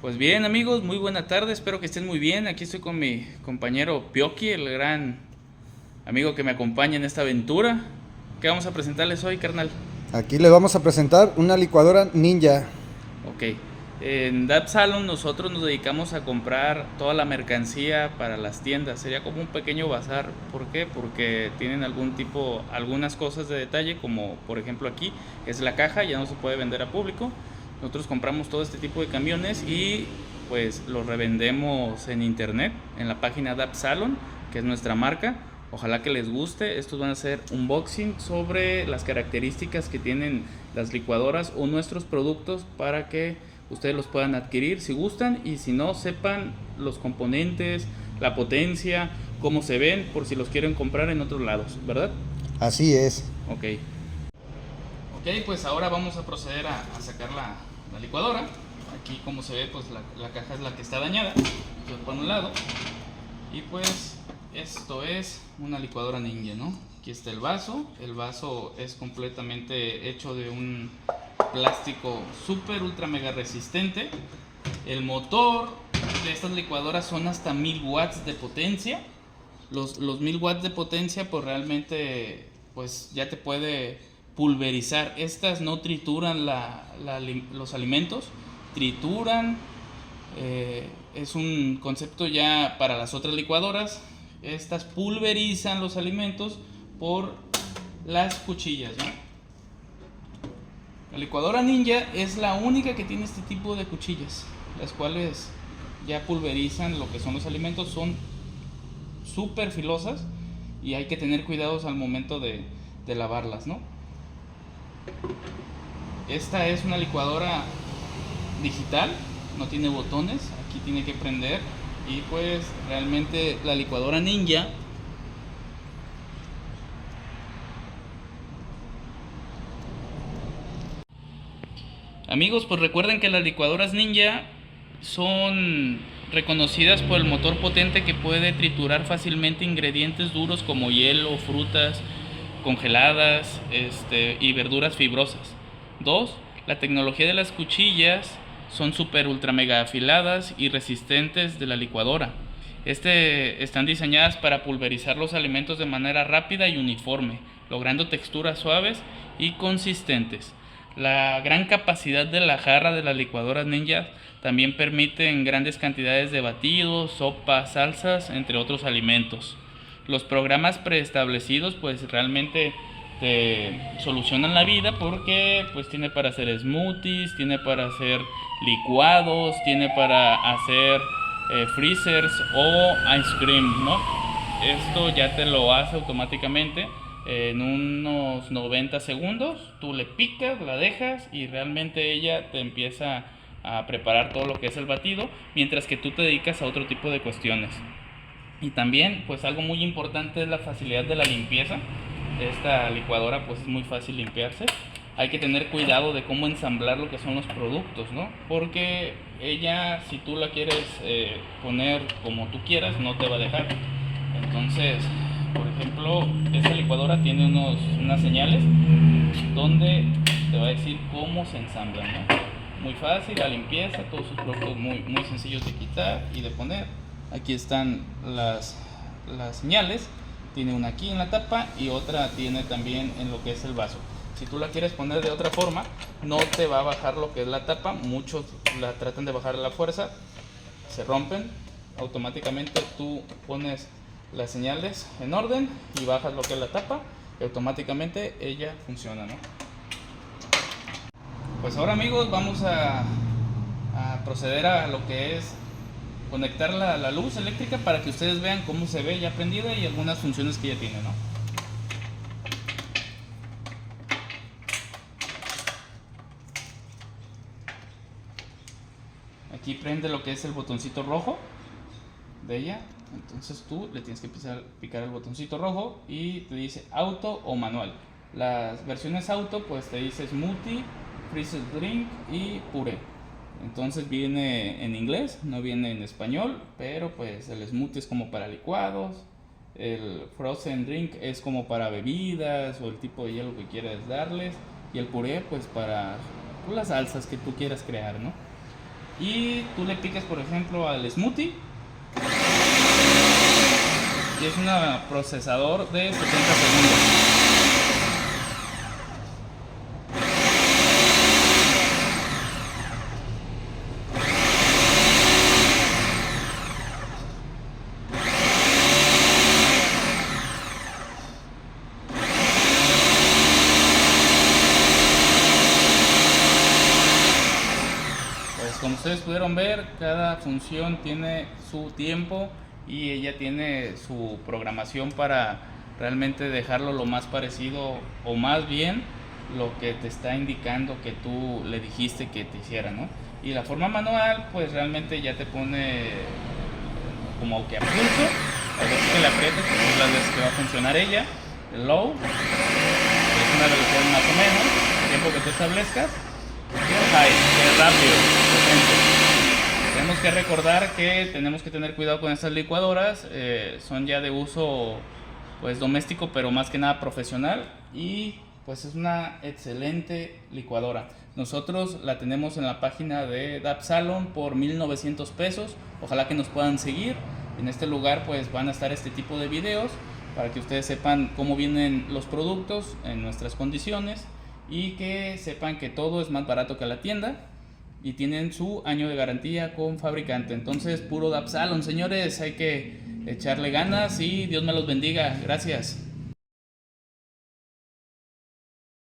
Pues bien amigos, muy buena tarde, espero que estén muy bien. Aquí estoy con mi compañero Pioki, el gran amigo que me acompaña en esta aventura. ¿Qué vamos a presentarles hoy, carnal? Aquí les vamos a presentar una licuadora Ninja. Ok, en Dab Salon nosotros nos dedicamos a comprar toda la mercancía para las tiendas. Sería como un pequeño bazar. ¿Por qué? Porque tienen algunas cosas de detalle, como por ejemplo aquí es la caja, ya no se puede vender a público. Nosotros compramos todo este tipo de camiones y pues los revendemos en internet, en la página Dab Salon, que es nuestra marca. Ojalá que les guste. Estos van a ser unboxing sobre las características que tienen las licuadoras o nuestros productos para que ustedes los puedan adquirir si gustan, y si no, sepan los componentes, la potencia, cómo se ven, por si los quieren comprar en otros lados, ¿verdad? Así es. Ok. Ok, pues ahora vamos a proceder a sacar la licuadora. Aquí como se ve, pues la caja es la que está dañada. Yo por un lado. Y pues esto es una licuadora Ninja, ¿no? Aquí está el vaso. El vaso es completamente hecho de un plástico super ultra mega resistente. El motor de estas licuadoras son hasta 1000 watts de potencia. Los 1000 watts de potencia pues realmente pues ya te puede pulverizar. Estas no trituran los alimentos, trituran. Es un concepto ya para las otras licuadoras. Estas pulverizan los alimentos por las cuchillas, ¿no? La licuadora Ninja es la única que tiene este tipo de cuchillas, las cuales ya pulverizan lo que son los alimentos. Son súper filosas y hay que tener cuidados al momento de lavarlas, ¿no? Esta es una licuadora digital, no tiene botones, aquí tiene que prender. Y pues realmente la licuadora Ninja amigos, pues recuerden que las licuadoras Ninja son reconocidas por el motor potente que puede triturar fácilmente ingredientes duros como hielo, frutas congeladas, y verduras fibrosas. Dos, la tecnología de las cuchillas son super ultra mega afiladas y resistentes de la licuadora. Están diseñadas para pulverizar los alimentos de manera rápida y uniforme, logrando texturas suaves y consistentes. La gran capacidad de la jarra de las licuadoras Ninja también permite en grandes cantidades de batidos, sopas, salsas, entre otros alimentos. Los programas preestablecidos pues realmente te solucionan la vida, porque pues tiene para hacer smoothies, tiene para hacer licuados, tiene para hacer freezers o ice cream, ¿no? Esto ya te lo hace automáticamente en unos 90 segundos. Tú le picas, la dejas y realmente ella te empieza a preparar todo lo que es el batido, mientras que tú te dedicas a otro tipo de cuestiones. Y también pues algo muy importante es la facilidad de la limpieza. Esta licuadora pues es muy fácil limpiarse. Hay que tener cuidado de cómo ensamblar lo que son los productos, ¿no? Porque ella, si tú la quieres poner como tú quieras, no te va a dejar. Entonces, por ejemplo, esta licuadora tiene unas señales donde te va a decir cómo se ensamblan, ¿no? Muy fácil la limpieza, todos sus productos muy sencillos de quitar y de poner. Aquí están las señales. Tiene una aquí en la tapa y otra tiene también en lo que es el vaso. Si tú la quieres poner de otra forma, no te va a bajar lo que es la tapa. Muchos la tratan de bajar a la fuerza, se rompen. Automáticamente tú pones las señales en orden y bajas lo que es la tapa y automáticamente ella funciona, ¿no? Pues ahora amigos, vamos a proceder a lo que es conectar la luz eléctrica para que ustedes vean cómo se ve ya prendida y algunas funciones que ya tiene, ¿no? Aquí prende lo que es el botoncito rojo de ella. Entonces tú le tienes que empezar a picar el botoncito rojo y te dice auto o manual. Las versiones auto pues te dice smoothie, freezer drink y puré. Entonces viene en inglés, no viene en español, pero pues el smoothie es como para licuados, el frozen drink es como para bebidas o el tipo de hielo que quieras darles, y el puré pues para las salsas que tú quieras crear, ¿no? y tú le picas por ejemplo al smoothie y es un procesador de 70 segundos. Pues como ustedes pudieron ver, cada función tiene su tiempo y ella tiene su programación para realmente dejarlo lo más parecido o más bien lo que te está indicando que tú le dijiste que te hiciera, ¿no? Y la forma manual pues realmente ya te pone como que a pulso, hay veces que le aprietas, pues es las veces que va a funcionar ella, el low, que es una velocidad más o menos, el tiempo que tú establezcas, y el high, que es rápido, potente. Tenemos que recordar que tenemos que tener cuidado con estas licuadoras, son ya de uso pues doméstico, pero más que nada profesional, y pues es una excelente licuadora. Nosotros la tenemos en la página de Dapsalon por 1,900 pesos. Ojalá que nos puedan seguir. En este lugar pues van a estar este tipo de videos para que ustedes sepan cómo vienen los productos en nuestras condiciones y que sepan que todo es más barato que la tienda y tienen su año de garantía con fabricante. Entonces, puro Dapsalon, señores, hay que echarle ganas y Dios me los bendiga. Gracias.